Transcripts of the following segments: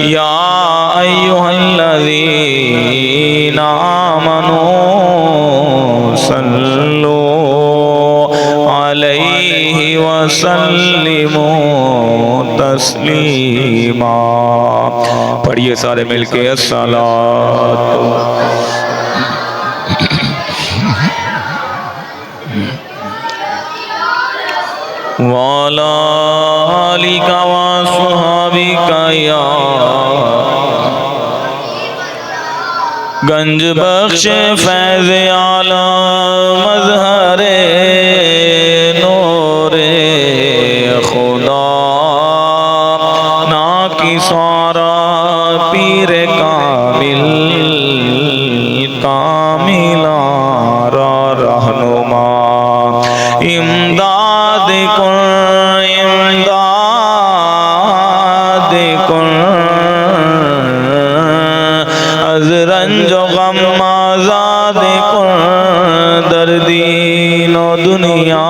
या अय्युहल्लज़ीना आमनू सल्लु अलैहि वसल्लिमू तस्लीमा। पढ़िए सारे मिलके अस्सलातु वाला आलिका व सुहाबिका या गंज बख्श फैज़ आलम मज़हरे नूरे खुदा ना की सारा पीर कामिल कामिला रहनुमा इमदाद रंज गम आजाद दर्दीन दुनिया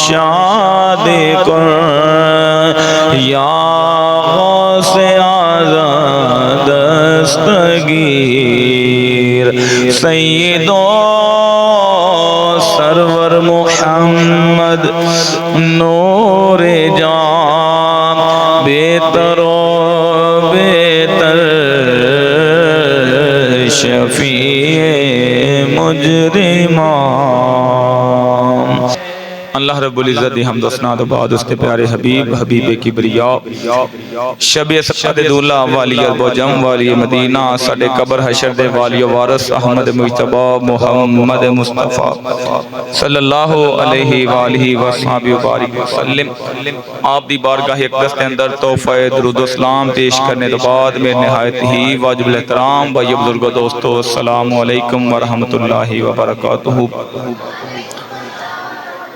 शाद या से आजाद दस्तगीर सैयदो सरवर मुहम्मद नूरे जान बेतरो बेतर शफीए मुजरिमान। अल्लाह रब्बुल इज़्ज़त दी हमद व सना तो बाद उसके प्यारे हबीब हबीब किबरिया शबे सक़दुल्ला वाली अरबजम वाली मदीना साडे कब्र हशर दे वाली वारस अहमद मुज्तबा मुहम्मद मुस्तफ़ा सल्लल्लाहु अलैहि वालिहि वसहबिहि बारिक वसल्लम आप दी बारगाह अक़दस के अंदर तोहफ़ा दुरूद व सलाम पेश करने के बाद में नहायत ही वाजिबुल एहतराम भाई बुजुर्गो दोस्तों अस्सलामु अलैकुम व रहमतुल्लाहि व बरकातुहू।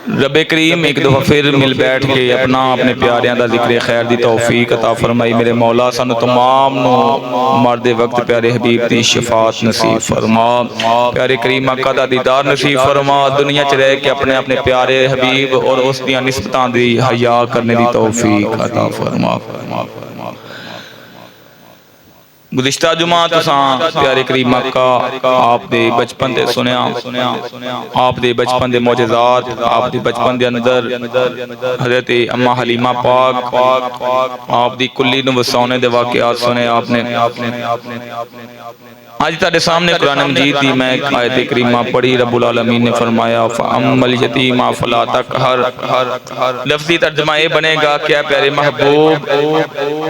रब्बे करीम एक दफ़ा फिर मिल बैठ के अपना अपने प्यारियां दा जिक्र खैर दी तौफीक अता फरमाई। मेरे मौला सानू तमाम नू मरदे वक्त प्यारे हबीब दी शफात नसीब फरमा। प्यारे करीम आका दा दीदार नसीब फरमा। दुनिया च रह के अपने अपने प्यारे हबीब और उस दियां निस्बतां दी हया करने दी तौफीक अता फरमा। गुज़िश्ता जुमा तुसां प्यारे करीम आका आप दे बचपन दे सुनिया आप दे बचपन दे मौजज़ात आप दे बचपन दे अंदर हज़रत अम्मा हलीमा पाक आप दी कुल्ली नूं वसाउने दे वाक़ियात सुने आपने। आज तेरे सामने कुरान मजीद दी मैं आयत करीमा पढ़ी। रब्बुल आलमीन ने फरमाया फअम्मल यतीमा फला तक़हर। लफ्ज़ी तर्जुमा ये बनेगा क्या प्यारे महबूब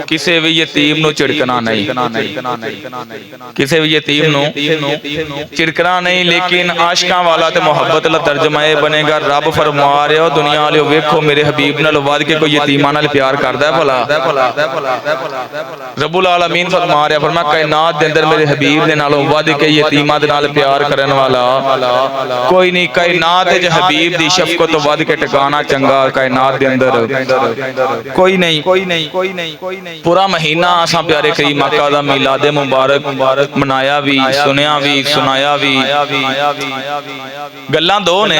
किसी भी यतीम नूं झिड़कना नहीं, किसी भी यतीम नूं झिड़कना नहीं। लेकिन आशिकां वाला ते मुहब्बत दा तर्जुमा ये बनेगा रब फरमा रहे हो दुनिया वाले वेखो मेरे हबीब नाल वध के कोई यतीमां नाल प्यार करदा है भला। रब्बुल आलमीन फरमा रहे फरमा कायनात दे अंदर मेरे हबीब दे नालों वध के यतीमां दे नाल प्यार करन वाला कोई नहीं। कायनात च हबीब दी शफकत तो वध के ठिकाना चंगा कायनात दे अंदर कोई नहीं। पूरा महीना असां प्यारे करीम आका दा मिलादे मुबारक मनाया भी सुनिया भी सुनाया भी। गल्लां दो ने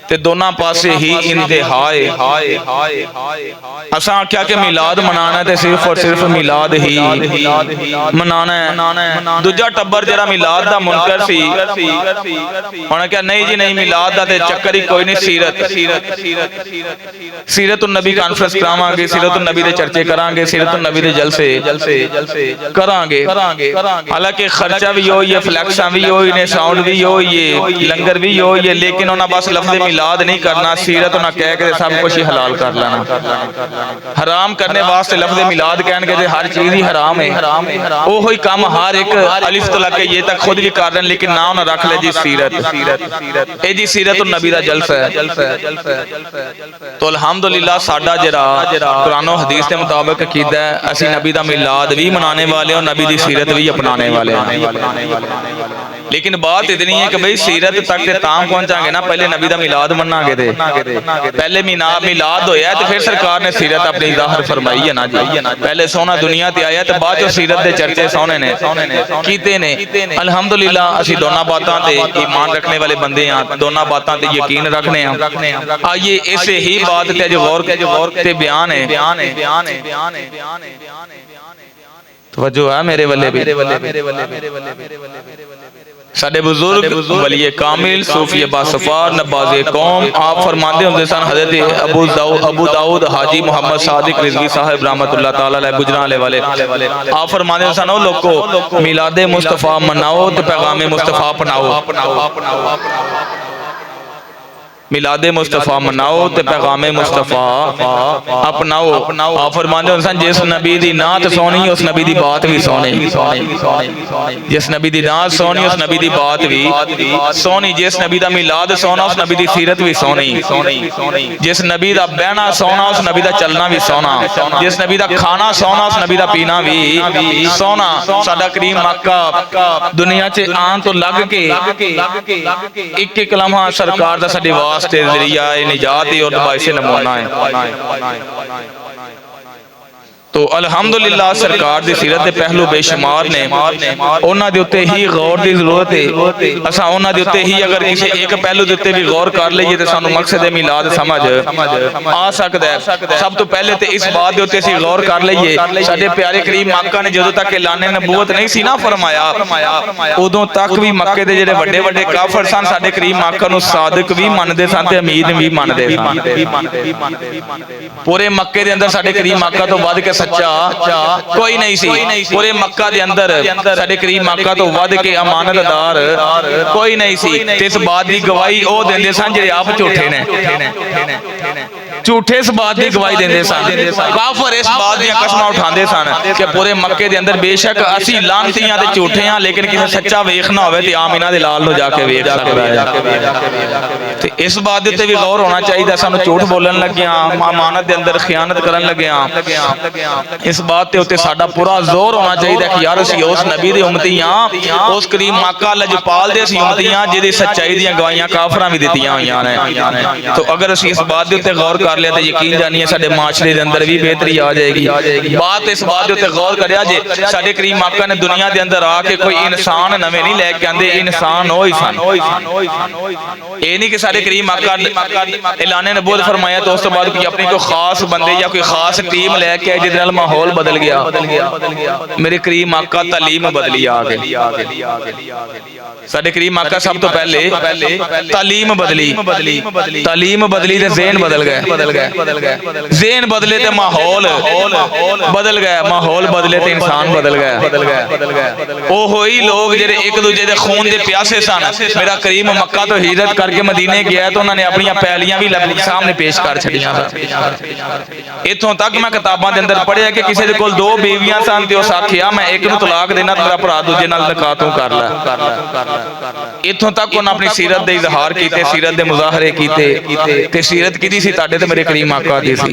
ते दोनों पासे ही इंतहाए। असां आख्या कि मिलाद मनाना ते सिर्फ और सिर्फ मिलाद ही मनाना है। दूजा टब्बर जरा मिलाद दा मुनकर सी उन्हें क्या नहीं जी नहीं मिलाद दा ते चक्कर ही कोई नहीं। सीरतुन नबी कॉन्फ्रेंस करावांगे, सीरतुन नबी दे चर्चे करांगे, सीरतुन नबी दे जलसे करांगे। हालांकि खर्चा भी हो ये फ्लैक्सा भी हो ने साउंड भी हो ये लंगर भी हो ये लेकिन उन्हें बस लफ्ज़ मिलाद नहीं करना सीरत उन्हें कह के सब कुछ ही हलाल कर लेना। हराम करने वास्ते लफ्ज़ मिलाद कहने के हर चीज ही हराम है। वो ही काम हर एक अलिफ तो लगे ये तक खुद भी कर रहे लेकिन ना उन्हें रख ले जी सीरत ए जी सीरतुन नबी दा जलसा है। तो अल्हम्दुलिल्लाह साडा जरा कुरान और हदीस के मुताबिक कीदा है असी नबी दा मिलाद भी मनाने वाले और नबी दी सीरत भी अपनाने वाले हैं। लेकिन बात इतनी है कि भाई सीरत तक तां पहुंचांगे ना, पहले नबी दा मिलाद मनांगे थे, पहले मिलाद होया तो फिर सरकार ने सीरत अपनी ज़ाहिर फरमाई है ना जी। पहले सोना दुनिया ते आया तो बाद सीरत दे चर्चे सोने ने कीते ने। अल्हम्दुलिल्लाह असी दोनों बातों ते ईमान रखने वाले बंदे हैं, दोनों बातों ते यकीन रखने हैं। आइए इसे ही बात ते जो गौर ते बयान है, तवज्जो है मेरे वल्ले भी। साडे बुजुर्ग वलिए कामिल सूफी बासफार नबाज़े कौम आप फरमाते होंगे सन, हज़रत अबू दाऊद हाजी मोहम्मद सादिक रिज़वी साहब रहमतुल्लाह ताला अलैह गुजराने वाले आप फरमाते सन, ओ लोगो मिलादे मुस्तफ़ा मनाओ तो पैगामे मुस्तफ़ा अपनाओ। मिलादे मुस्तफ़ा मनाओ ते पैगामे मुस्तफ़ा अपनाओ। आप फरमाते हो सन, जिस नबी दी नात सोनी उस नबी दी बात भी सोनी, जिस नबी दी नात सोनी उस नबी दी बात भी सोनी, जिस नबी दा मिलाद सोना उस नबी दी सीरत भी सोनी, जिस नबी दा बहना सोना उस नबी दा चलना भी सोना, जिस नबी दा खाना सोना उस नबी दा पीना भी सोना। साडा करीम मक्का दुनिया च आन तो लग के एक एक लम्हा सरकार दा साडे वास्ते ज़रिया निजात और बाइसे नमूना है। तो अल्हम्दुलिल्लाह सरकार दी सीरत दे पहलू बेशुमार ने, उन्हां दे उत्ते ही गौर दी जरूरत है। असां उन्हां दे उत्ते ही अगर किसी एक पहलू दे उत्ते भी गौर कर लईए तो सानू मकसद मिलाद समझ आ सकदा है। सब तो पहले तो इस बात दे उत्ते असीं गौर कर लईए, साडे प्यारे करीम आका ने जदों तक ऐलाने नबूवत नहीं सी ना फरमाया, उदों तक भी मक्के दे जिहड़े वड्डे वड्डे काफिर सन साडे करीम आका नू सादिक भी मनदे सन ते अमीद भी मनदे सन। पूरे मक्के दे अंदर साडे करीम आका तो वध के सच्चा कोई नहीं सी। पूरे मक्का दे अंदर साडे करीम मक्का तो वध के अमानतदार कोई नहीं सी। इस बात की गवाही ओ देंदे सन जिहड़े आप झूठे ने, झूठे इस बात की गवाही देंदे सन। काफिर इस बात दी कसमां उठांदे सन कि पूरे मक्के दे अंदर बेशक असी लानतियां ते झूठे हां, लेकिन किसी सच्चा वेखना होवे ते आमिना दे लाल नु जाके वेख सकदा है। ते इस बात दे उत्ते भी गौर होना चाहिए। सानू झूठ बोलन लगे अमानत दे अंदर खियानत करन लगे, इस बात के उत्ते साडा पूरा जोर होना चाहिए कि यार असीं उस नबी दे उम्मती हां, उस करीम आका लजपाल दे असीं उम्मती हां जिहदी सच्चाई दीयां गवाहियां काफरां भी दित्तियां होईयां ने। तो अगर असीं इस बात के उत्ते गौर कर लिया तो यकीन जानिए साडे माशरे दे अंदर भी बेहतरी आ जाएगी। बात इस बात के उत्ते गौर करिया जे साडे करीम आका ने दुनिया दे अंदर आके कोई इंसान नवे नहीं लैके आंदे, इंसान ओही सन। ये नहीं कि साडे करीम आका ऐलाने नबूवत फरमाया तो उस तो बाद कोई अपनी कोई खास बंदे या कोई खास टीम लैके आए जिहदे नाल माहौल बदल गया। मेरे करीम आका तालीम बदली आ गई। साडे करीम आका सब तो पहले तालीम बदली ते ज़हन बदल गए, ज़हन बदले ते माहौल बदल गया, माहौल बदले ते इंसान बदल गया। ओ होई लोग जिहड़े एक दूजे दे खून दे प्यासे सन। मेरा करीम मक्का तो हिजरत करके मदीने गया तो उन्होंने अपनी पैलियां भी सामने पेश कर छड़ियां। इत्थों तक मैं किताबां दे अंदर पढ़िया कि किसी दे कोल दो बीवियां सन ते उस आखिया मैं एक नूं तलाक देना, तेरा भरा दूजे नाल निकाह तूं कर लै। इत्थों तक उन्होंने अपनी सीरत दे इजहार कीते, सीरत दे मुजाहरे कीते। ते सीरत किहदी सी? तुहाडे ते मेरे करीम आका दी सी।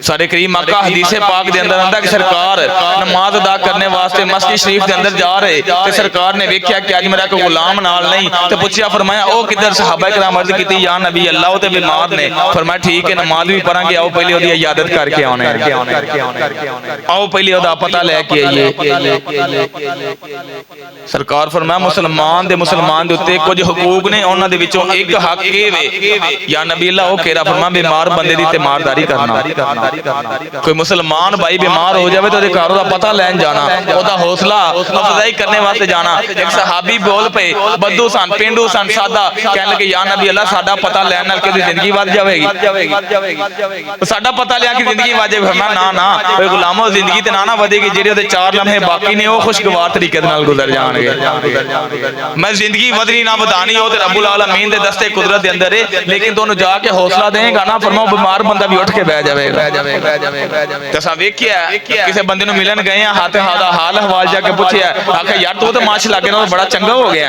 साडे करीम आका हदीसे पाक दे अंदर आंदा कि सरकार नमाज अदा करने वास्ते मस्जिद शरीफ दे अंदर जा रहे ते सरकार ने वेख्या कि अज मेरा कोई गुलाम नाल नहीं, ते पुछया फरमाया ओ किधर? सहाबा किराम अर्ज कीती या नबी अल्लाह ते बीमार ने। फरमाया ठीक है नमाज भी पढ़ांगे, आओ पहले ओदी इयादत करके आने, आओ पहले ओदा पता लेके आइए। सरकार फरमाया मुसलमान दे उत्ते कुछ हुकूक ने, उन्हां दे विचों एक हक ए वे या नबी अल्लाह ओ केरा? फरमाया बीमार बंदे दी तीमारदारी करना। कोई मुसलमान भाई बीमार हो जाए तो ओदे घर दा पता लैन जाना, ओदा हौसला अफजाई करने वास्ते जाना। एक सहाबी बोल पे बद्दू सन, पेंडू सन, सादा, कहने लगे या नबी अल्लाह साडा पता लैन नाल कि जिंदगी वध जाएगी, साडा पता लिया कि जिंदगी वध जाएगी। फरमाया ना कोई गुलामो जिंदगी ते ना वधेगी, जेडे ओदे 4 लम्हे बाकी ने वो खुशगवार तरीके नाल गुजर जाणगे। मैं जिंदगी वधनी ना वधानी हो ते रब्बुल आलमीन दे दस्ते कुदरत दे अंदर है, लेकिन तोनू जाके हौसला देगा ना, फरमाओ बीमार बंदा भी उठ के बह जाएगा। ते असां वेखिया किसी बंदे नू मिलन गए हाथ हाल हवाल जाके पूछया, आखे यार तू तो माशाअल्लाह अगे नालों बड़ा चंगा हो गया,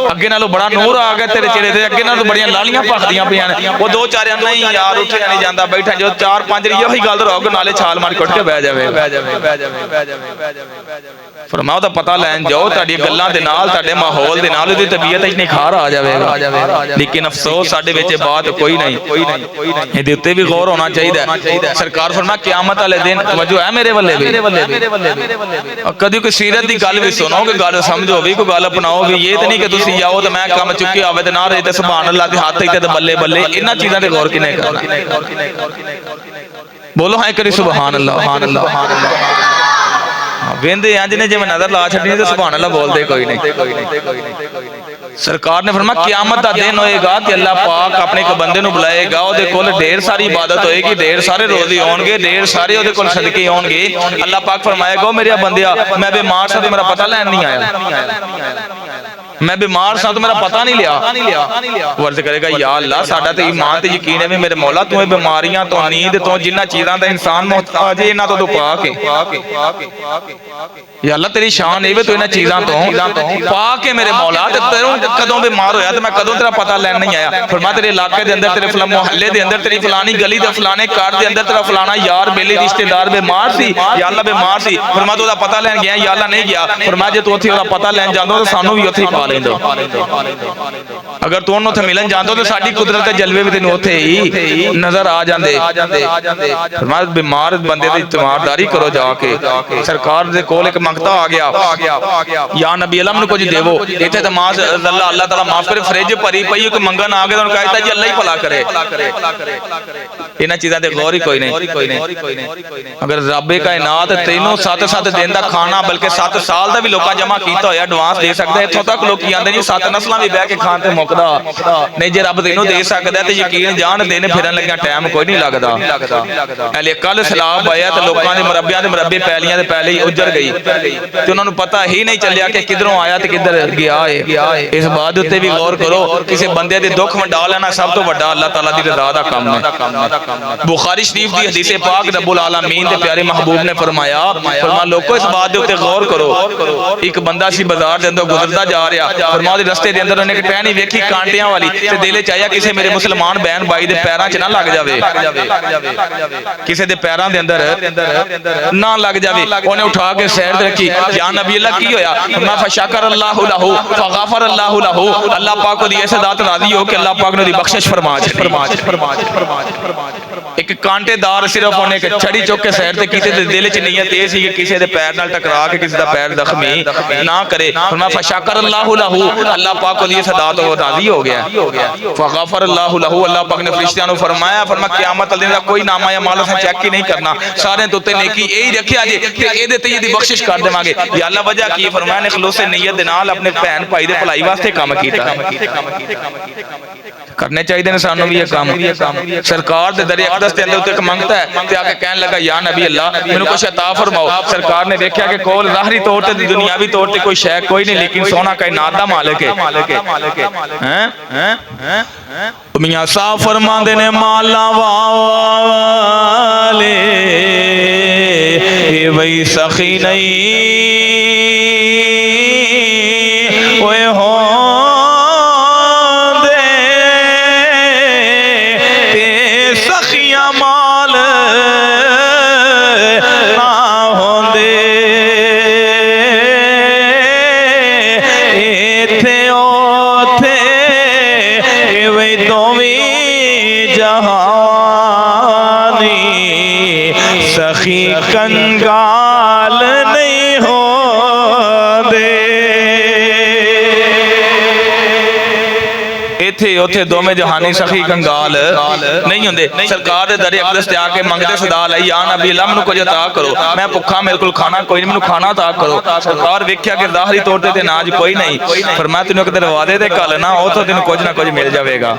अगे नालों बड़ा नूर आ गया तेरे चेहरे ते, अगे नालों बड़ियां लालियां भखदियां पियां ने। वो दो चार नहीं यार उठिया नहीं जाता, बैठा जो 4-5 रही वही गल रहोगे नाले छाल मार के उठ के बह जावे। फरमाया ਉਹਦਾ पता लैन जाओ ਤੁਹਾਡੀ ਗੱਲਾਂ ਦੇ ਨਾਲ ਤੁਹਾਡੇ ਮਾਹੌਲ ਦੇ ਨਾਲ ਉਹਦੀ ਤਬੀਅਤ ਵਿੱਚ ਨਿਖਾਰ ਆ ਜਾਵੇਗਾ। लेकिन अफसोस साडे विच बात कोई नहीं, ਇਹਦੇ ਉੱਤੇ भी गौर होना चाहिए। सरकार फरमाया क़यामत वाले दिन तवज्जो है मेरे वल्ले भी कभी कोई सीरत की गल भी सुनो कि गल समझो भी कोई गल अपनाओ भी। ये तो नहीं कि तुसीं आओ तो मैं कम चुके आवे ते ना रहे ते सुभान अल्लाह ते हाथ ते बल्ले बल्ले इन्हां चीज़ां ते गौर किने करना। बोलो हाय करी सुभान अल्लाह सुभान अल्लाह। वेंदे इंज ने जिवें नज़र ला छड्डी ते सुभान अल्लाह बोलदे कोई नहीं। सरकार ने फरमाया क़यामत का दिन होएगा कि अल्लाह पाक अपने एक बंदे नूं बुलाएगा, ਉਹਦੇ कोल ढेर सारी इबादत होएगी, ढेर सारे रोज़े होणगे, ढेर सारे ਉਹਦੇ कोल सदके होणगे। अल्लाह पाक फरमाएगा मेरे बंदिया मैं बीमार सा तो मेरा पता लैन नहीं आया, मैं बीमार सा तो मेरा पता नहीं लिया। वर्ज करेगा या अल्लाह साडा ते ईमान ते यकीन है भी मेरे मौला तू बीमारियां तो नींद तो जिन्हां चीज़ां दा इंसान मोहताज है इन्हां तो पा के या अल्लाह तेरी शान है तू इन्हां चीज़ां तो पा के मेरे मौला ते तेरों कदों बीमार होया ते मैं कदों तेरा पता लैन नहीं आया। फरमाया तेरे इलाके दे अंदर तेरे फलाने मोहल्ले दे अंदर तेरी फलानी गली दे फलाने घर दे अंदर तेरा फलाना यार बेली रिश्तेदार बीमार सी या अल्लाह बीमार सी। फरमाया तू ओदा पता लैन गया या अल्लाह नहीं गया। फरमाया जे तू उत्थे ओदा पता लैन जांदा तो सानू भी उत्थे पा लेंदो। अगर तू उत्थे मिलन जांदा तो साडी कुदरत दे जलवे भी तैनूं उत्थे ही नजर आ जांदे। फरमाया बीमार बंदे दी तीमारदारी करो जाके। सरकार दे कोल एक मंगता आ गया या नबी अल्लाह मैनूं कुछ देवो। इत्थे तो मास अल्लाह ताला माफ करे फ्रिज भरी पई कोई मंगन आ गया तो उन्होंने कहता जी अल्लाह ही भला करे। इन्हां चीज़ां ते गौर ही कोई नहीं। अगर रब्बे कायनात तैनूं 7-7 दिन दा खाना बल्कि 7 साल दा भी लोकां जमा कीता होया एडवांस दे सकदा। इत्थों तक लोग आंदे जी 7 नस्लां भी बह के खाण ते मुकदा नहीं। जे रब तैनूं दे सकदा ते यकीन जान देने फिरन लग्या टाइम कोई नहीं लगदा। हले कल सैलाब आया तो लोकां दे मरब्बियां दे मरब्बे पैलियां दे पहले ही उजड़ गई ते उन्हां नूं पता ही नहीं चलिया कि किधरों आया ते किधर गया है। इस बात उत्ते भी गौर करो किसी बंदे दे दुख वंडा लेना सब तो वड्डा अल्लाह ताला दी रज़ा दा काम है। बुखारी शरीफ दी हदीस पाक रब्बुल आलमीन दे प्यारे महबूब ने फरमाया लोगों इस बात दे उत्ते गौर करो। एक बंदा सी बाजार दे अंदर गुजरदा जा रहा, फरमाया रस्ते दे अंदर उन्हें एक टहनी वेखी कांटियां वाली ते दिल च आया किसी मेरे मुसलमान बहन भाई दे पैरां च ना लग जावे, किसी दे पैरां दे अंदर ना लग जावे। उन्हें उठा के सैर ते रखी। या नबी अल्लाह की होया? फरमाया फशकर अल्लाहु लहू फगफर अल्लाहु लहू। अल्लाह पाक को दी ऐसे दात राजी हो कि अल्लाह पाक ने दी बख्शिश फरमा। एक कांटेदार सिर्फ उन्हें एक छड़ी चुक के सैर ते कीते ते दिल च नीयत ये सी कि किसी दे पैर नाल टकरा के किसी दा पैर जख्मी ना करे। फरमाया फशकर अल्लाहु लहू। अल्लाह पाक को दी ऐसे दात हो राजी हो गया। फगफर अल्लाहु लहू। अल्लाह पाक ने फरिश्तियां नूं फरमाया क़यामत वाले दिन दा कोई नामा या माल असां चेक ही नहीं करना, सारे तो उत्ते नेकी यही रखिया जे कि इहदे ते इहदी बख्शिश कर देवांगे। या अल्लाह वजह की? फरमाया ने खलूस नीयत दे नाल अपने भैन भाई दे भलाई वास्ते काम कीता। करने चाहिए ने सानू भी ये काम। सरकार दे दर अक़दस दे अंदर एक मंगता है ते आके कहन लगा या नबी अल्लाह मैनू कुछ अता फरमाओ। सरकार ने देखा कि कोल ज़ाहरी तौर ते दुनियावी तौर ते कोई शै कोई नहीं, लेकिन सोना कायनात दा मालिक है। मियां साहब फरमांदे ने माला वाले ये वही सखी नहीं ओए हो कंगाल नहीं हो दे। इथे उथे दोवें जहानी सखी कंगाल नहीं होंदे। सरकार दे दर अक़दस ते आके मंगते सदा लई या नबी अल्लाह मैनू कुछ अता करो, मैं भुखा मेरे कोल खाना कोई नहीं, मैनू खाना अता करो। सरकार वेख्या कि ज़ाहरी तौर ते नाज कोई नहीं, फरमाया तैनूं एक दरवाजे ते कल ना उथों तैनूं कुछ ना कुछ मिल जाएगा।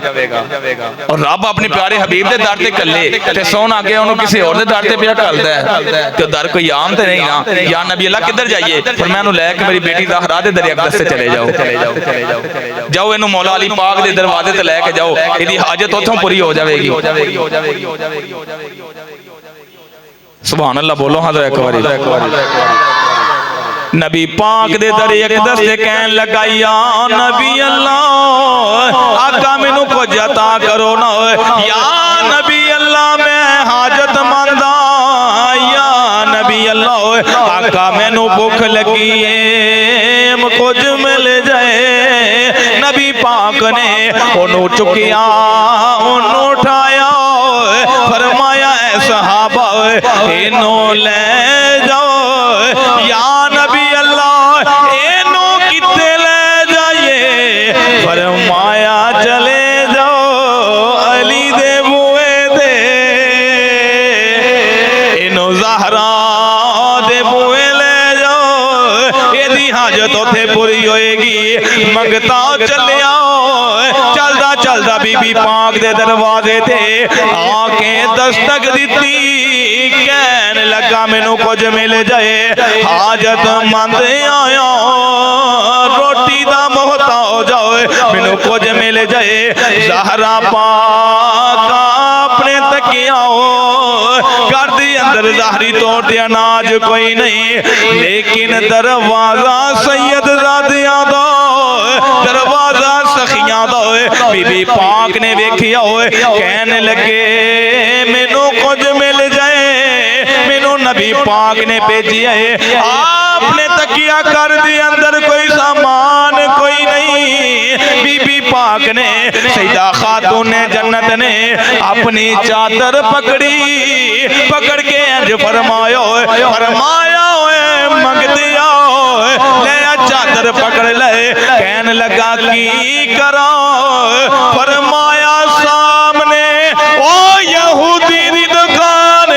और रब अपने प्यारे हबीब दे दर ते कल्ले ते सोन आगे उन्होंने किसी और दे दर ते पिया घलदा है ते दर कोई आम ते नहीं ना। या नबी अल्लाह किधर जाइए? फरमाया इहनूं लैके मेरी बेटी ज़हरा दे दर अक़दस ते चले जाओ इहनूं मौला अली पाक दे दरवाजे ते लेके जाओ, इहदी हाजत उथों पूरी हो जाएगी। सुभान अल्लाह बोलो हाँ तो एक बारी। नबी पाक दे दर अक़दस ते कहन लगा या नबी अल्लाह आका मैनू कुछ अता करो ना। या नबी अल्लाह मैं हाजत मंदा या नबी अल्लाह का मैनू भुख लगी है कुछ मिल जाए। नबी पाक ने ओनू चुकिया ओनू उठाया फरमाया ऐ सहाबा इनू ले जाओ या नबी अल्लाह इनू किते ले जाइए। फरमाया चले जाओ अली दे बुए दे इनू ज़हरा दे बुए ले जाओ एदी हाजत उथे पूरी होएगी। मंगता चलिया चलदा चलदा बीबी पाक दे दरवाजे ते आके दस्तक दिती कहन लगा मैनू कुछ मिल जाए हाजत मंद आया रोटी दा मोहताज होए मैनू कुछ मिल जाए। ज़हरा पाक अपने तकिया घर दे अंदर ज़हरी तौर ते अनाज कोई नहीं लेकिन दरवाजा सैयद ज़ादियां दा दरवाजा सखियां दा बीबी पाक ने वेखिया होए कहन लगे मैनू कुछ मिल जाए। मैनू नबी पाक ने भेजिया है आपने तकिया कर दी अंदर कोई सामान कोई नहीं। बीबी पाक ने सैयदा खातून जन्नत ने अपनी चादर पकड़ी पकड़ के अंज फरमाया मंगती आओ ले चादर पकड़ ले कहन लगा की करा। फरमाया सामने ओ यहूदी दी दुकान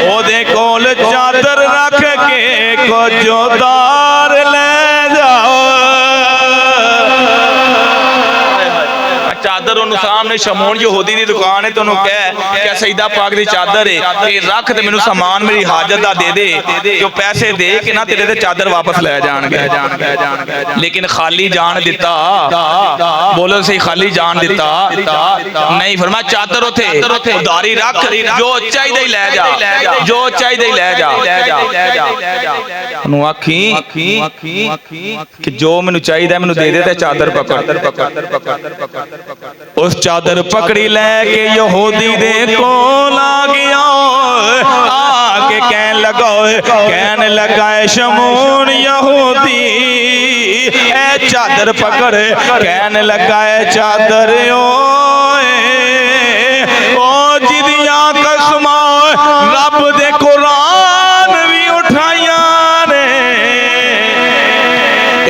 ओदे कोल चादर रख के कुछ उधार ले जाओ। चादर उन्होंने सामने शमून यहूदी दी दुकान है तो कह क्या सईदा पाक दी चादर है ये रख ते मैनू सामान मेरी हाजत दा दे दे जो पैसे दे के ना तेरे ते चादर वापस ले जाणगे। लेकिन खाली जान दिता बोलो सही खाली जान दिता नहीं। फरमाया चादर उथे उधारी रख जो चाहिए ले जा जो चाहिए ले जा उन्होंने आखी कि जो मैनू चाहिए मैनू दे दे ते चादर पकड़। उस चादर पकड़ी लेके यहूदी दे कोल आ गया आके कहन लगा शमून यहूदी ए चादर पकड़ कहन लगा चादर ओ जिदियां कसमा रब दे कुरान भी उठाइया ने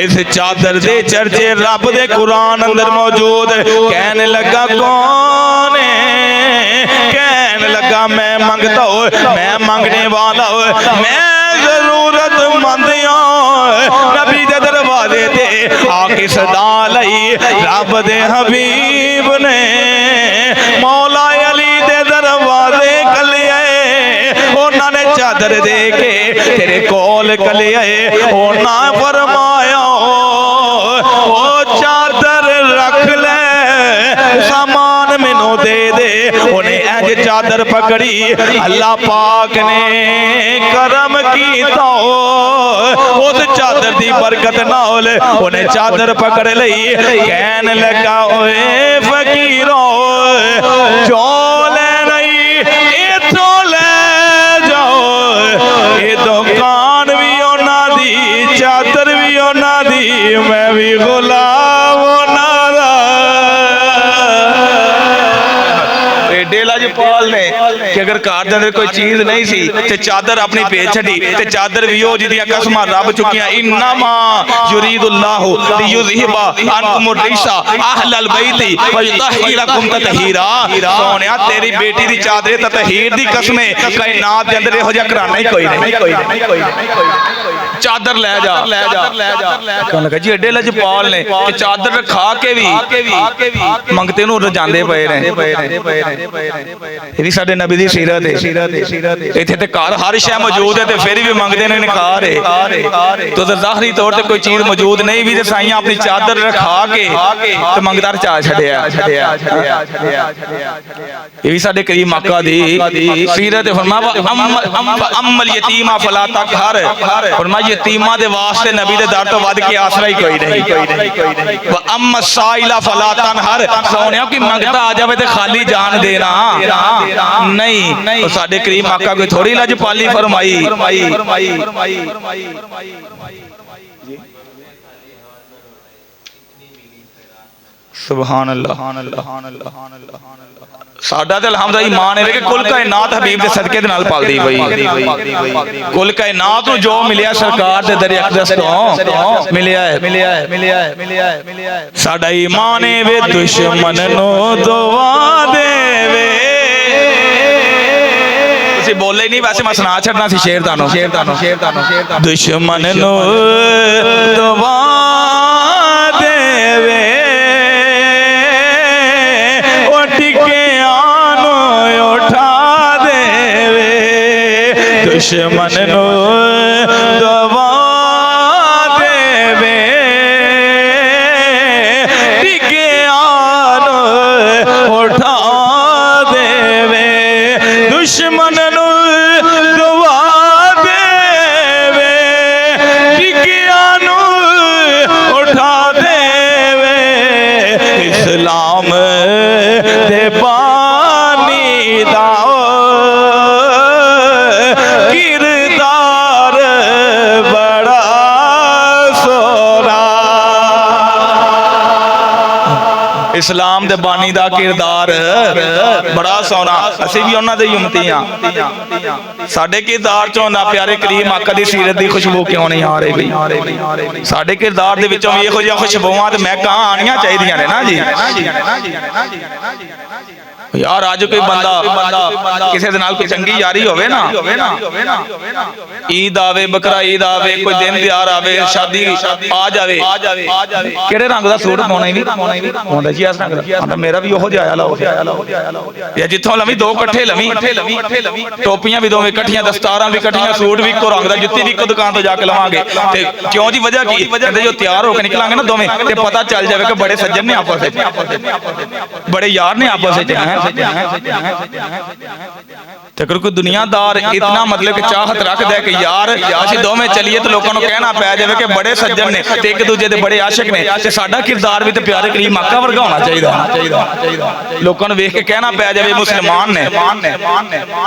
इस चादर दे चर्चे रब दे कुरान अंदर मौजूद। कहने लगा कौन है कहने लगा मैं मंगता हो मैं मंगने वाला हो मैं जरूरतमंद नबी दे दरवाजे ते आके सदा लई रब दे हबीब ने मौला अली दे दरवाजे कलिए उन्होंने चादर दे के तेरे कोल कलिए उन्होंने फरमाया चादर रख ले सामान मैनू दे दे। उन्हें इंज चादर पकड़ी अल्लाह पाक ने करम कीता उस चादर दी बरकत नाल उन्हें चादर पकड़ लई। कहन लगा ओए फकीरो जो ले नहीं इथों ले जाओ ये दुकान भी उन्हां दी चादर भी उन्हां दी मैं भी गुलाम लाजपाल ने कि अगर घर के अंदर कोई चीज नहीं सी ते चादर अपनी भेज छड़ी ते चादर भी हो जिदियां कसमां रब चुकियां इन्नमा युरीदुल्लाहु लियुज़हिबा अनकुम रिसा अहलल बैति व युतहिरकुम ततहीरा। सोनिया तेरी बेटी दी चादर ततहीर दी कसमें कायनात दे अंदर इहो जिहा घराना ही कोई नहीं। चादर ले जा कहने लगा जी एडे लजपाल ने कि चादर रखा के भी मंगते नूं रजांदे पए ने ये भी साडे नबी दी सीरत है। इत्थे ते घर हर शय मौजूद है ते फिर भी मंगदे ने इनकार है। तो ज़ाहरी तौर ते कोई चीज मौजूद नहीं भी ते साईं अपनी चादर रखा के ते मंगदा चा छड़िया ये भी साडे करीम आका दी सीरत है। फरमाया अम्मल यतीमा फला तकहर फरमाया यतीमां दे वास्ते नबी दे दर तो वध के आसरा ही कोई नहीं। व अम्मा साइला फला तनहर, सोनिया की मंगता आ जावे ते खाली जान देना नहीं। और साडे करीम आका कोई थोड़ी लजपाली फरमाई। सुभान अल्लाह। साडा ते अल्हम्दुलिल्लाह ईमान है कि कुल कायनात हबीब दे सदके दे नाल पलदी पई। कुल कायनात नूं जो मिलिया सरकार दे दर अक़दस तो मिलिया है। साडा ईमान है वे दुश्मन नूं दुआ देवे। तुसीं बोले नहीं, वैसे मैं सुना छड़ना सी शेर तानू। दुश्मन नूं दुआ देवे दुश्मन नो दवा देवे टिकियान उठा देवे। दुश्मन नो दवा देवे टिकियान उठा देवे। इस्लाम दे पानी दाओ इस्लाम दे बानी दा किरदार बड़ा सोना। असी भी उन्हां दे उम्मती हां। साडे किरदार चों ना प्यारे करीम आका दी सीरत दी खुशबू क्यों नहीं आ रही भाई? साडे किरदार दे विचों भी इहो जिहा खुशबूआं ते महकां आणियां चाहीदियां ने ना जी। यार अज कोई बंदा किसी दे नाल कोई चंगी यारी होवे ना, ईद आवे, बकरा ईद आवे, कोई दिन त्योहार आवे, शादी आ जावे, केड़े रंग दा सूट पाउणा ही नहीं होंदा जी। इस रंग दा मेरा भी ओहो जिहा लो या जिथों लवी दो इकट्ठे लवी, टोपियां भी दोवें इकट्ठियां, दस्तारां भी इकट्ठियां, सूट भी इक्को रंग दा, जुत्ती भी इक्को दुकान तो जाके लवांगे। ते क्यों जी? वजह की? कहंदे जो तैयार होकर निकलांगे ना दोवें ते पता चल जावे कि बड़े सज्जन ने आपस विच, बड़े यार ने आपस विच। अगर कोई दुनियादार इतना मतलब कि चाहत रखता है कि यार असीं दोवें चलीए तो लोगों को कहना पै जाए कि बड़े सज्जन ने ते एक दूजे दे बड़े आशिक ने, ते साडा किरदार भी तो प्यारे करीम आका वर्गा होना चाहिए। लोगों को वेख के कहना पै जाए मुसलमान ने,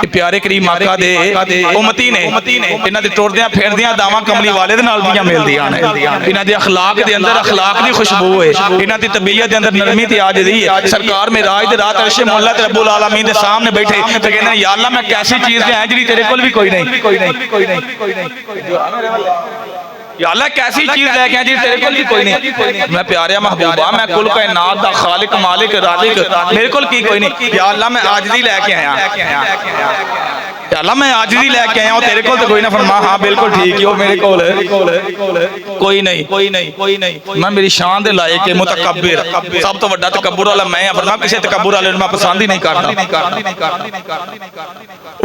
प्यारे करीम आका दे उम्मती ने, इन्हां दे टुरदियां फिरदियां दावां कमली वाले दे नाल भी मिलदियां ने। इन्हां दे अखलाक दे अंदर अखलाक दी खुशबू है, इन्हां दी तबीयत दे अंदर नरमी ते आजिज़ी है। सरकार मेराज दे रात अर्श मौला ते रब्बुल आलमीन दे सामने बैठे ते कहंदे या अल्लाह मैं कैसी चीज है जिहड़ी तेरे कोल भी कोई नहीं। या अल्लाह कैसी चीज लेके आया जी तेरे कोल भी कोई नहीं। मैं प्यारे महबूबा, मैं कुल कायनात दा खालिक मालिक राज़िक, मेरे कोल की कोई नहीं। या अल्लाह मैं आजिज़ी लेके आया, या अल्लाह मैं आजिज़ी लेके आया हूं, तेरे कोल तो कोई ना। फरमा हां बिल्कुल ठीक है, मेरे कोल कोई नहीं। मैं मेरी शान दे लायक है, मुतकब्बिर, सब तो बड़ा तकब्बुर वाला मैं हां। फरमा किसी तकब्बुर वाले मैं पसंद ही नहीं करता।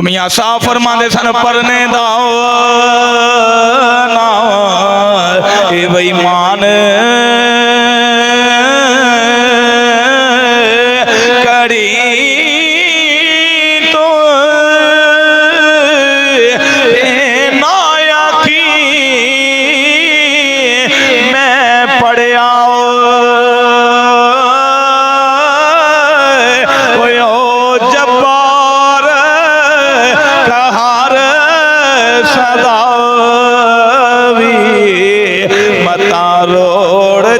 मियां साहब फरमांदे सन परने दा ना ए बेईमान कड़ी तो ना आखी मैं पढ़िया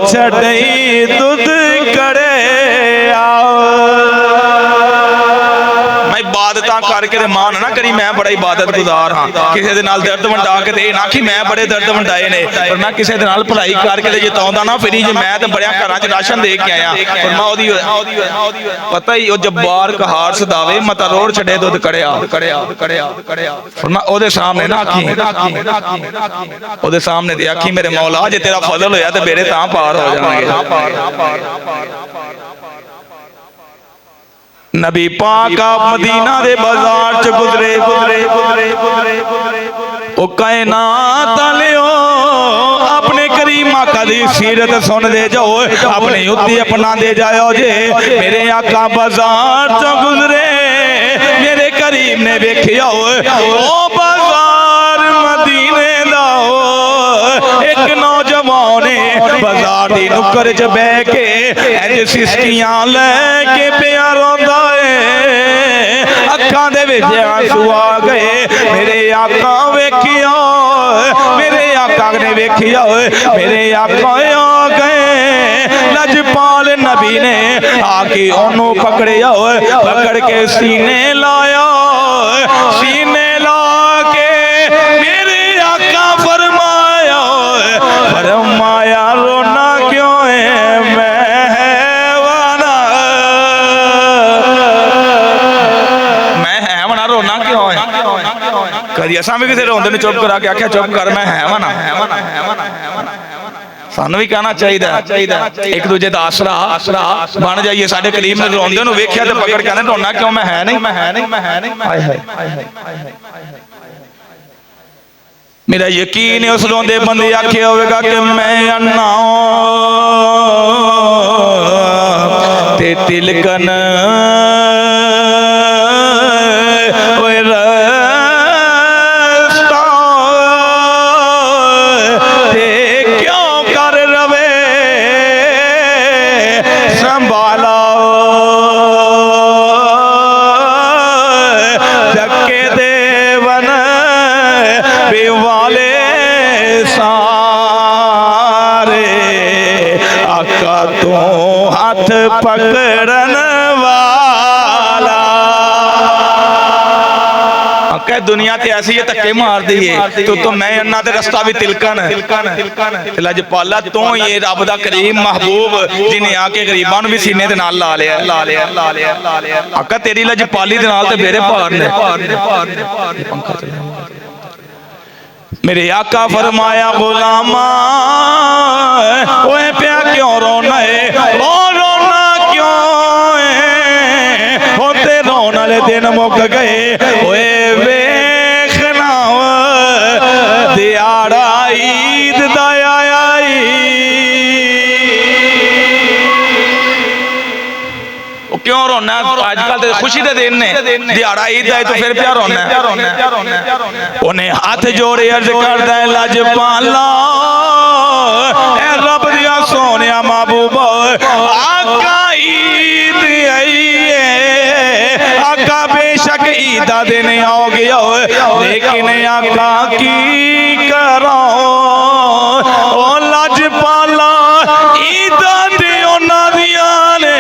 छड़ई दुध करे आओ। मैं इबादत करके मान ना करी मैं बड़ा इबादत गुजार हाँ। किसी दे नाल दर्द वंडा के ते ना कि मैं बड़े दर्द वंडाए ने, पर मैं किसी दे नाल भलाई करके ते जिताउंदा ना फिरी जे मैं ते बड़िया घरां च राशन दे के आया। पर मैं ओदी पता ही ओ जब्बार कहार सदावे मता रोड़ छड़े दुध कड़िया। पर मैं ओदे सामने ना आखी, ओदे सामने ते आखी मेरे मौला जे तेरा फजल होया ते मेरे तां पार हो जाणगे। नबी पाक आप मदीना दे बाजार च गुजरे, ओ कायनात वालेओ अपने करीम आका दी सीरत सुन दे जाओ, अपने उत्ते अपना दे जाओ जे। मेरे आका बाजार च गुजरे, मेरे करीम ने वेखिया ओ बाजार मदीने दा बाजार दी नुक्कर च बह के इंज सिसकियां लैके पिया रोंदा है अखां दे विच आंसू आ गए मेरे आका वेखिया मेरे आका ने वेखिया मेरे आका आ गए लजपाल नबी ने आके ओनू पकड़िया पकड़ के सीने लाया सीने ला के मेरे आका फरमाया फरमाया रोना क्यों है मैं है वना रोना क्यों है कदी असा भी किसी रोंदे ने चुप करा के आख्या चुप कर मैं है वना सानू भी कहना चाहिए एक दूजे का आसरा बन जाइए साडे करीब में रोंदे नु वेख्या ते पकड़ के रोना क्यों मैं है नहीं हाय हाय मेरा यकीन है उस रोंदे बंदे आखे होगा कि मैं अन्ना ते तिलकन पकड़न वाला कह दुनिया ते ऐसी है धक्के मार दी है तो मैं अन्ना ते रस्ता भी तिलकन लजपाला तू ये रब दा करीम महबूब जिन्हें आके गरीबां नूं भी सीने दे नाल ला लिया आका तेरी लजपाली दे नाल ते मेरे भार ने मेरे आका फरमाया गुलामा ओए प्या क्यों रोना है रोन वाले दिन मुक गए ओए वेखना दिहाड़ा ईद दा आया क्यों रोना अजकल तो खुशी दे दिन ने दिहाड़ा ईद है तो फिर क्या रोना उन्हें हाथ जोड़े अर्ज करदा है लजपाला ए रब दिया सोनिया महबूबा आका ईद आई आका बेशक ईदा दिन आ गया लेकिन आका की करो ओ लजपाला ईदा ते उन्हां दियां ने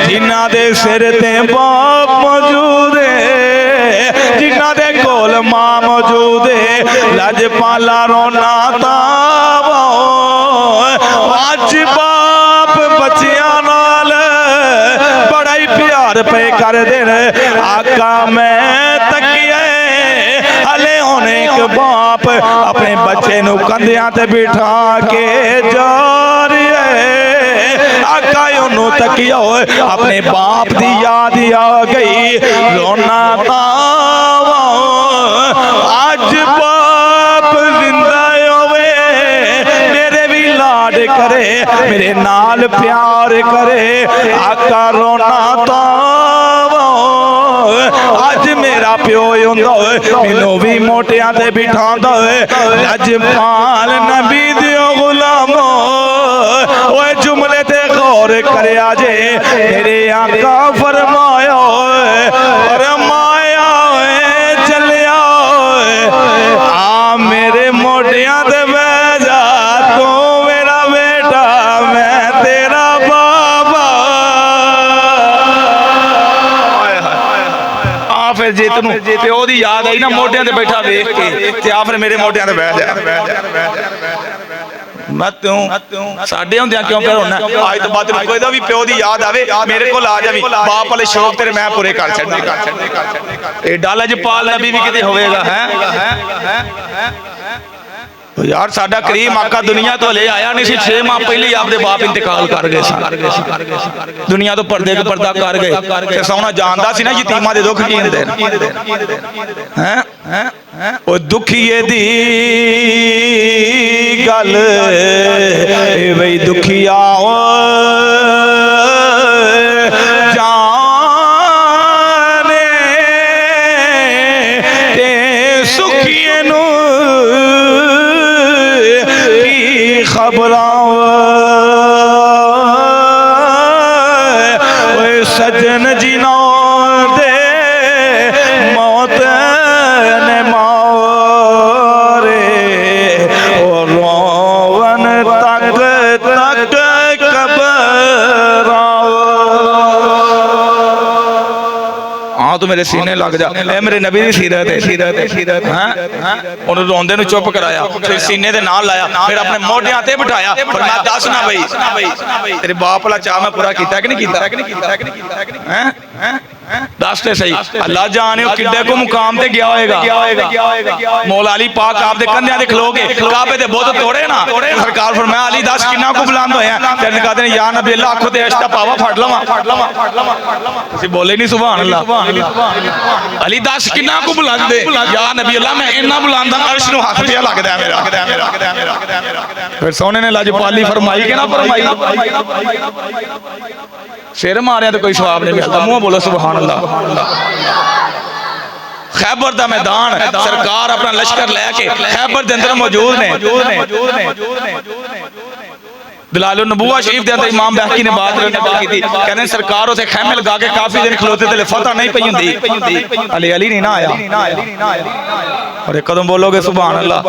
जिन्हां दे सिर ते बाप मौजूद है जिन्हां दे कोल मां मौजूद है लजपाला रोना तावा अज बाप बच्चियां नाल बड़ा ही प्यार पे कर देन आका मैं तकिए हले हुण एक बाप अपने बच्चे नू कंधियां ते बिठा के जा रहा है आका ओनू तकिया अपने बाप दी याद आ गई रोना तावा अज बाप जिंदा होवे मेरे भी लाड करे मेरे नाल प्यार करे आका रोना तावा अज मेरा प्यो हुंदा मैनू भी मोटियां ते बिठांदा लजपाल नबी दियो गुलामो ओए जुमले ते गौर करया जे मेरे आका फरमाया चलिया आ मेरे मोटियां ते बह जा तू मेरा बेटा मैं तेरा बाबा आ फिर जे तेनू प्यो दी याद आई ना मोटियां ते बैठा वेख के ते आ फिर मेरे मोटियां ते बह जा साडे हुंदियां क्यों फिर होना आज तो बाद कोई दा भी प्यो दी याद आवे मेरे कोल आ जावी बाप वाले शौक तेरे मैं पूरे कर छड्डे एडा लजपाल नबी भी किते होवेगा है यार साडा करीम आका दुनिया तो ले आया नहीं सी 6 माह पहले आपदे बाप इंतकाल कर गए दुनिया तो पर्दे के पर्दा कर गए ते सोना जानदा सी ना यतीमां दे दुख की हुंदे हैं ओ दुखिए दी गल ए वही दुखिया जाने ते सुखिए नू की खबरां सजन जिनो दे मौत ने मोरे और रोवन तक तक कबर हाँ तू मेरे सीने लग जा ए मेरे नबी दी सीरत है हैं उन्हें रोंदे नु चुप कराया फिर सीने दे नाल लाया फिर अपने मोढियां ते बिठाया पर मैं दस ना भाई तेरे बाप वाला चाह मैं पूरा कीता कि नहीं कीता हैं दस ते सही अल्लाह जाने किड्डे को मुकाम ते गया होएगा मौला अली पाक आप दे कंधे ते खलो के काबे दे बुत तोड़े ना सरकार फरमाया अली दस किन्ना को बुलंद होया फिर कहते हैं या नबी अल्लाह आखो ते अश्ता पावा फड़ लवा तुसी बोले नहीं सुभान अल्लाह अली दस किन्ना को बुलंद है या नबी अल्लाह मैं इन्ना बुलंद अर्श नु हाथ पिया लगदा है मेरा फिर सोने ने लाजपाली फरमाई के ना फरमाई शेर मारिया तो कोई सवाब नहीं मिलता मुंह बोलो सुभान अल्लाह खैबर दा मैदान सरकार अपना लश्कर लेके खैबर दे अंदर मौजूद ने दलालुन नबुवा शरीफ दे अंदर इमाम बहकी ने बात की थी कहने सरकार उसे खैमे लगा के काफी दिन खलोते थे फतह नहीं पई हुंदी अली नहीं ना आया और कदम बोलोगे सुभान अल्लाह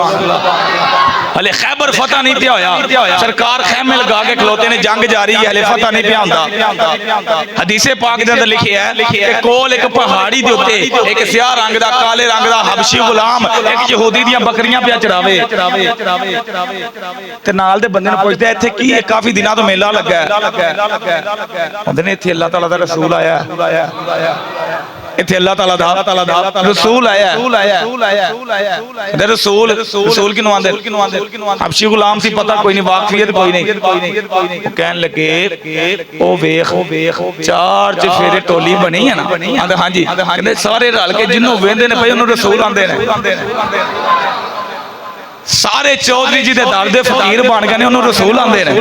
हले खैबर फतह नहीं पिया होया सरकार खैमे लगा के खलोते ने जंग जारी है हले फतह नहीं पिया हुंदा हदीसे पाक दे अंदर लिखिया है कि कोल एक पहाड़ी दे उत्ते एक स्याह रंग दा काले रंग दा हबशी गुलाम एक यहूदी दी बकरियां पिया चरावे ते नाल दे बंदे ने पुछदे इत्थे की काफी दिनों तो मेला लगा है इत्थे अल्लाह ताला दा रसूल आया इत्थे अल्लाह ताला दा रसूल आया रसूल किनु आंदे हबशी गुलाम सी पता कोई नहीं वाकफियत कोई नहीं कहन लगे ओ वेख चार च फेरे टोली बनी है ना आंदे हां जी कहंदे सारे रल के जिन्हों वेंदे ने पई उन्होंने रसूल आंदे ने सारे चौधरी जी दे दर दे फकीर बन गए ने उन्होंने रसूल आंदे ने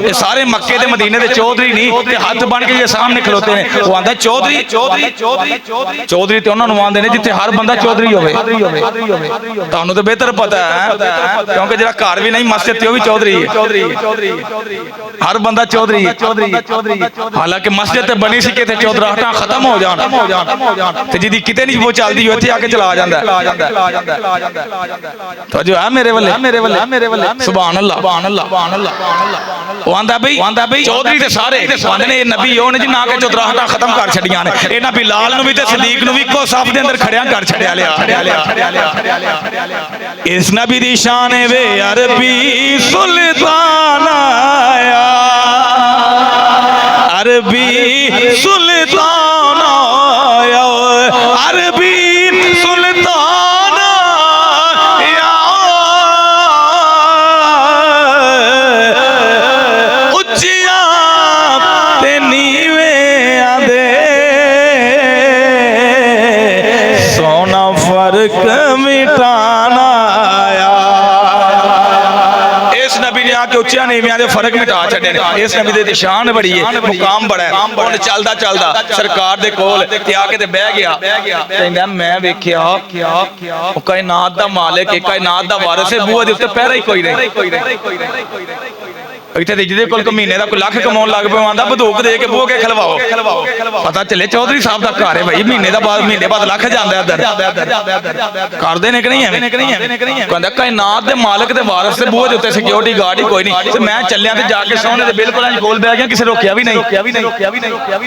ये सारे मक्के ते मदीने दे चौधरी नहीं ते हाथ बन के ये सामने खलोते ने वो आंदा चौधरी ते उन्हां नूं आंदे ने जिथे हर बंदा चौधरी होवे तानू तो बेहतर पता है क्योंकि जेड़ा घर भी नहीं मस्जिद ते ओ भी चौधरी है हर बंदा चौधरी हालांकि मस्जिद ते बनी सी कि चौधराहटां खत्म हो जान ते जिदी किते नहीं वो चलदी इत्थे आके चला जांदा तो जो है मेरे वाले सुभान अल्लाह वो आंदा भाई चौधरी ते सारे आंदे ने नबी ओ ने जी ना के चौधराहटां खत्म कर छड़ियां ने इन्हां बिलाल नु भी ते सदीक नु भी इक्को साफ दे अंदर खड़िया कर छड़िया लिया इस नबी दी शान वे अरबी सुल्तान आया अरबी सुल्तान आया अरबी सुल्तान आया उच्चिया ते नीवे आदे सोना फर्क मिटाना आया इस नबी ने आके उच्चिया नीवियां दे फर्क मिटा छड़े ने इस नबी दी शान बड़ी है मुकाम बड़ा है हुण चलदा सरकार दे कोल ते आके ते बह गया कहंदा मैं वेखिया ओ कायनात दा मालिक है कायनात दा वारिस है बूहे दे उत्ते पहरा ही कोई नहीं इत्थे जिहदे कोल महीने दा कोई लाख कमाउण लग पिया आंदा बंदूक दे के बूहे के खलवाओ पता चले चौधरी साहब दा घर है भाई महीने बाद लाख जांदा इधर करदे ने कि नहीं कहंदा कायनात दे मालिक दे वारिस दे बूहे दे उत्ते सिक्योरिटी गार्ड ही कोई नहीं ते मैं चलिया ते जाके सोने दे बिल्कुल इंज कोल बैठ गया किसी रोकिया भी नहीं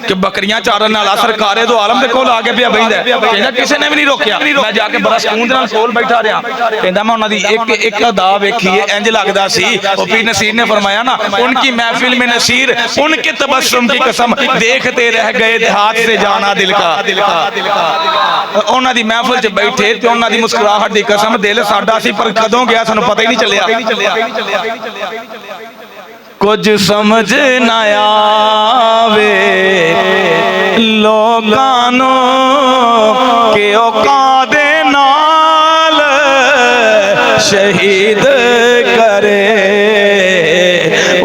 कि बकरियां चारन वाला सरकारे दो आलम दे कोल आके पिया बैठदा कहंदा किसी ने भी नहीं रोकिया मैं जाके बड़ा सुकून दे नाल कोल बैठा रहा कहंदा मैं उन्हां दी एक अदा वेखी है इंज लगदा सी ओ पीर नसीर ने फरमाया ना उनकी महफिल में नसीर उनके तबस्सुम की कसम देखते रह गए हाथ से जाना दिल का उन्हां दी महफिल च बैठे ते उन्हां दी मुस्कुराहट दी कसम दिल साडा सी पर कदों गया सानू पता ही नहीं चलिया कुछ समझ ना आवे लोकां नू के औकादे नाल शहीद करे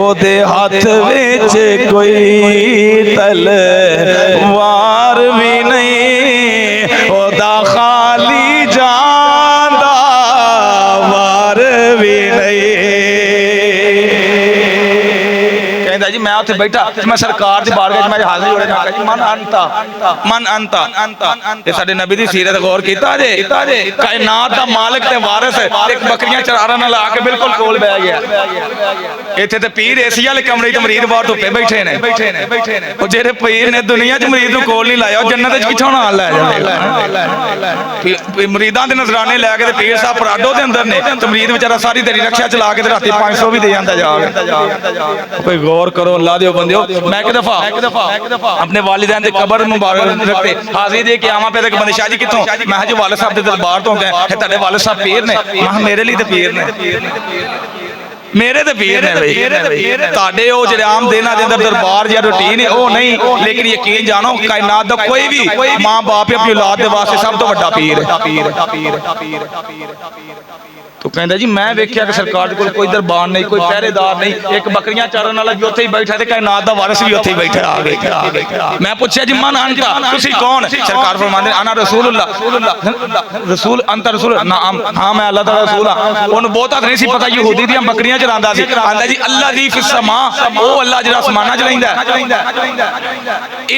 ओदे हाथ विच कोई तलवार भी नहीं ओदा खाली जांदा वार भी नहीं कहंदा जी मैं उत्थे बैठा मैं सरकार दी बारगाह में हाथ जोड़े मैं कहा जी मन अंता ते साडे नबी दी सीरत गौर कीता जे कायनात दा मालिक ते वारिस एक बकरियां चरारा नाल आके बिल्कुल कोल बैठ गया। इत्थे ते पीर एसी वाले कमरे च मरीद बाहर धुप्पे बैठे ने ओ जेड़े पीर ने दुनिया च मरीद नूं कोल नहीं लाया जन्नत च किथों नाल लै जांदे मरीदां दे नजराने लैके ते पीर साहब पराडो दे अंदर ने ते मरीद बेचारा सारी दिहाड़ी रक्षा चला के राती 500 भी दे जांदा जा। कोई गौर करो अल्लाह दे बंदियो। मैं एक दफा अपने वालिदैन दे कब्र मुबारक रखते हाजिर दे के आवा पे ते बंदे शाह जी किथों मैं जो वालिद साहब दे दरबार तो गए ते तुहाडे वालिद साहब पीर ने मैं मेरे लिए ते पीर ने मेरे ते पीर ने भाई ताडे ओ जेड़े आम दिनां दे अंदर दरबार या रूटीन है ओ नहीं लेकिन यकीन जानो कायनात दा कोई भी मां बाप अपनी औलाद दे वास्ते सब तो बड़ा पीर है। तो कहता जी मैं वेख्या कि सरकार को कोई दरबार नहीं कोई पहरेदार नहीं एक बकरियां चारन वाला भी उत्थे ही बैठा ते कायनात दा वारिस भी उत्थे ही बैठा आ गया। मैं पूछया जी मन अंता तुसी कौन सरकार फरमांदे अना रसूल अंत रसूल नाम हां मैं अल्लाह दा रसूल हां। उन बहुता नहीं सी पता यहूदी दी बकरियां चरांदा सी आंदा जी अल्लाह दी फिस समा ओ अल्लाह जेड़ा आसमानां च रहिंदा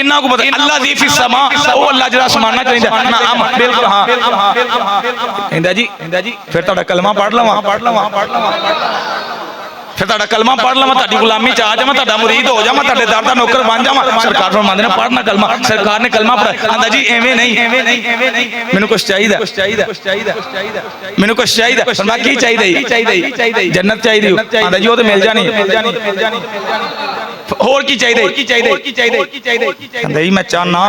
इन्हां को पता अल्लाह दी फिस समा ओ अल्लाह जेड़ा आसमानां च रहिंदा नाम बिल्कुल हां कहंदा जी फिर तुहाडा कलमा पढ़ लवां फिर तुहाडा कलमा पढ़ लवां तुहाडी गुलामी च आ जावां तुहाडा मुरीद हो जावां तुहाडे दर दा नौकर बन जावां। सरकार फरमांदे ने पढ़ना कलमा सरकार ने कलमा पढ़ा आंदा जी एवें नहीं मैनूं कुछ चाहिदा मैनूं कुछ चाहिदा फरमाया की चाहिदा जन्नत चाहिदी आंदा जी ओ ते मिल जानी होर की चाहिए आंदा जी मैं चाहना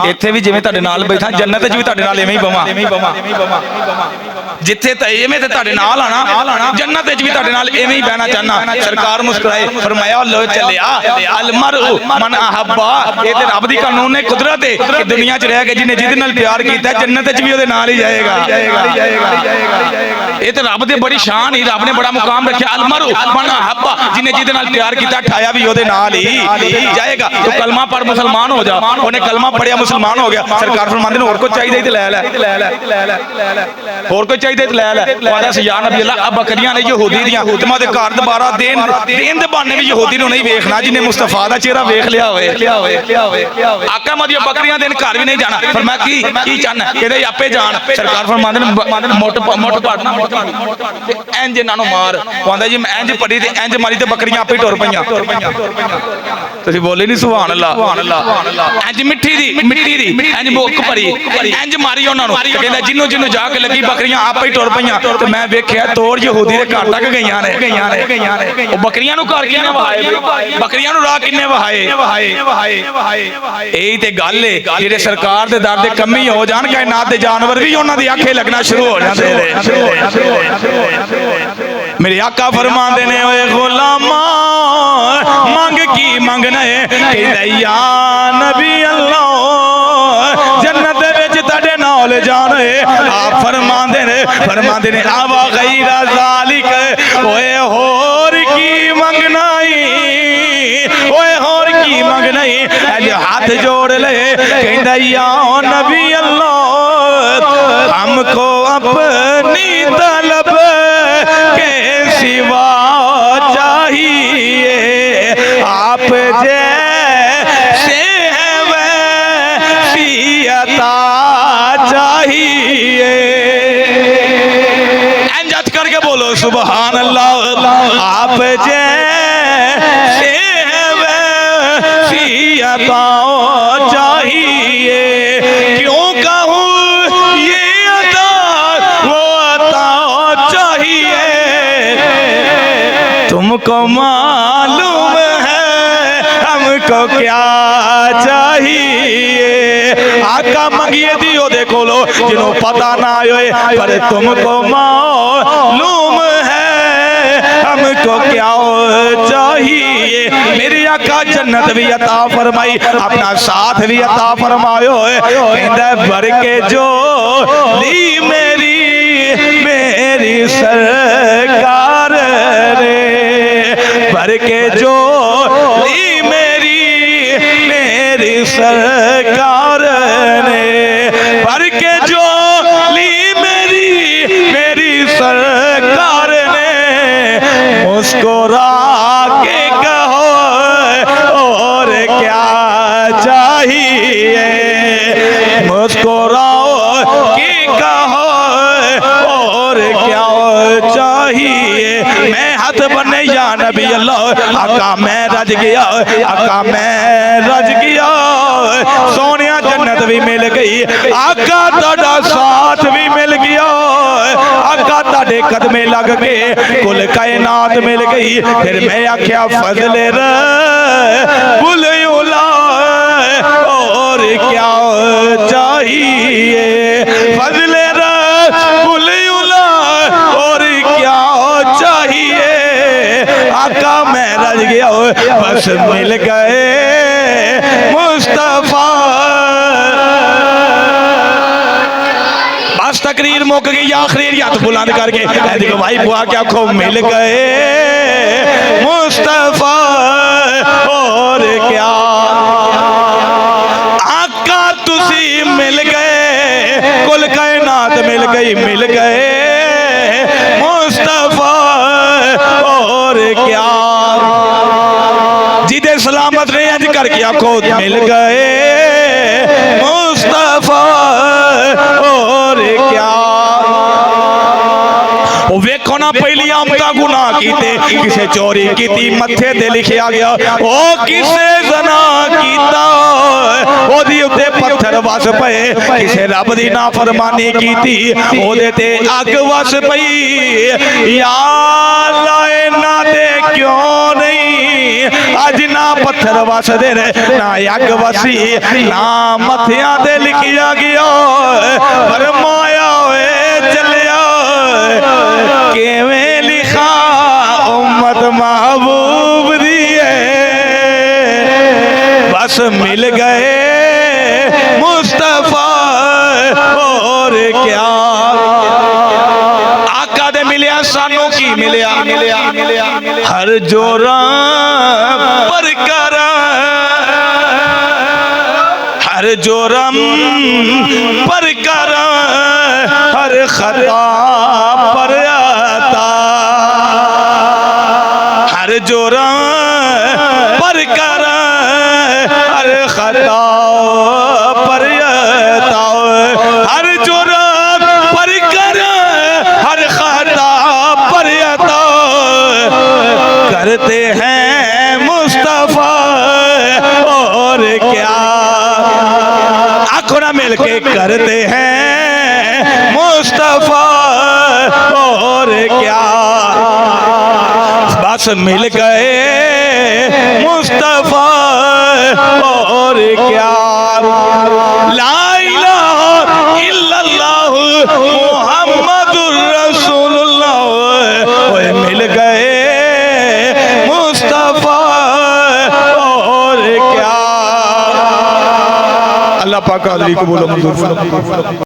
इत्थे भी जिवें तुहाडे नाल बैठा जन्नत च भी तुहाडे नाल एवें ही बवां जिथे एवें ते तुहाडे नाल आना जन्नत च भी तुहाडे नाल एवें ही बहना चाहना। सरकार मुस्कुराए फरमाया लो चलिया अल मरउ मन अहब्बा ये ते रब दी कानून है कुदरत है कि दुनिया च रह के जिन्हें जिहदे नाल प्यार कीता जन्नत च भी ओहदे नाल ही जाएगा। ये ते रब दे बड़ी शान ही रब ने बड़ा मुकाम रखा अल मरउ मन अहब्बा जिन्हें जिहदे नाल प्यार कीता ठाया भी ओहदे नाल ही जाएगा। तो कलमा पढ़ मुसलमान हो जा उन्हें कलमा पढ़िया मुसलमान हो गया। सरकार फरमांदे ने और कुछ चाहिए ते ले और कोई चाहिए ते ले वादा से या नबी अल्लाह अब बकरियां ने यहूदी दियां तुमां दे घर दोबारा देन दे बहाने भी यहूदी नु नहीं देखना जिन्हें मुस्तफा दा चेहरा देख लिया होवे आका मदिया बकरियां देन घर भी नहीं जाना पर मैं की चाहना कहदे आपे जान। सरकार फरमांदे ने मोट पाटना इंज इन्हां नु मार कहंदा जी मैं इंज पड़ी ते इंज मारी ते बकरियां आपे टुर पईयां तुसीं बोले नहीं सुभान अल्लाह इंज मिट्टी दी इंज मुक पड़ी इंज मारी उन्हां नु कहंदा जिन्नू जाके लगी बकरियां आपे ही टुर पईयां ते मैं वेख्या तोड़ यहूदी दे घर तक गईयां ने बकरियां नु घर किन्ने वहाए बकरियां नु राह किन्ने वहाए यही ते गल है जेडे सरकार दे दर दे कमी हो जान कायनात दे जानवर भी उन्हां दी आखे लगना शुरू हो जांदे ने। मेरे आका फरमांदे ने ओए गुलामा मंग की मंगना है कहंदा या नबी अल्लाह जन्नत दे विच तुहाडे नाल जान है आप फरमांदे ने आवा गैरा ज़ालिक ओए होर की मंगनाई ओए होर की मंगनाई अज हाथ जोड़ ले कहंदा या नबी अल्लाह हमको अपनी तलब के सिवा चाहिए आप जैसे हैं वैसी अता चाहिए इंजत करके बोलो सुभान अल्लाह आप जैसे हैं वैसी अता चाहिए क्यों कहूँ ये अता वो अता चाहिए तुमको मालूम है हमको क्या चाहिए आका मंगिए दियो देखो लो जिन्हों पता ना होए पर तुमको मालूम है हमको क्या चाहिए। मेरी आका जन्नत भी अता फरमाई अपना साथ भी अता फरमायो कहंदा भर के जो ली मेरी सरकार रे भर के जो ली मेरी सरकार ने भर के जो ली मेरी सरकार ने मुस्कुरा के कहो मुस्कुराओ कि कहो और क्या चाहिए। मैं हाथ बने या नबी अल्लाह, आका मैं रज गया, आका मैं रज गया। सोनिया जन्नत भी मिल गई, आका ताड़ा साथ भी मिल गया, आका ताड़े कदमे लग के कुल कायनात मिल गई। फिर मैं आख्या फजले रब्बुल उला और क्या चाहिए। फजले रब्बुल उला और क्या चाहिए। आका मैं रज गया, बस मिल गए मुस्तफा। बस तकरीर मुक गई, आखिरी हाथ बुलंद करके देखो भाई बुआ क्या खो मिल गए मुस्तफा और क्या। आका तुसी मिल गए, कुल कायनात मिल गई, मिल गए मुस्तफा और क्या। जिदे सलामत ने अज करके आखो मिल गए मुस्तफा और क्या। वेखो ना पहली आमदा गुनाह कीते, किसे चोरी कीती मथे ते लिखिया गया, ओ किसे ज़ना कीता ओदी उत्ते पत्थर वस पए। किसे रब दी नाफरमानी कीती ओदे ते अग वस पई। या अल्लाह इन्ना दे क्यों नहीं अज ना पत्थर वसदे ने ना अग वसी ना मथिया ते लिखिया गया। फरमाया ओए चलिया केवें लिखा उम्मत महबूब दी है। बस मिल गए मुस्तफा और क्या। आका दे मिलिया सानू की मिलिया, हर जोरा पर करा, हर जोरम पर करा, हर खता पर आता, हर जोरम पर करा, हर खता पर आता, हर जोरम पर करा, हर खता पर आता। करते हैं मुस्तफा और क्या। आंखों ना मिल के करते हैं मुस्तफा और क्या। बस मिल गए मुस्तफा और क्या। ला इलाहा इल्लल्लाह मुहम्मदुर रसूलुल्लाह। ओए मिल गए मुस्तफा और क्या। अल्लाह पाक हाज़िरी कबूल मंजूर फरमाए।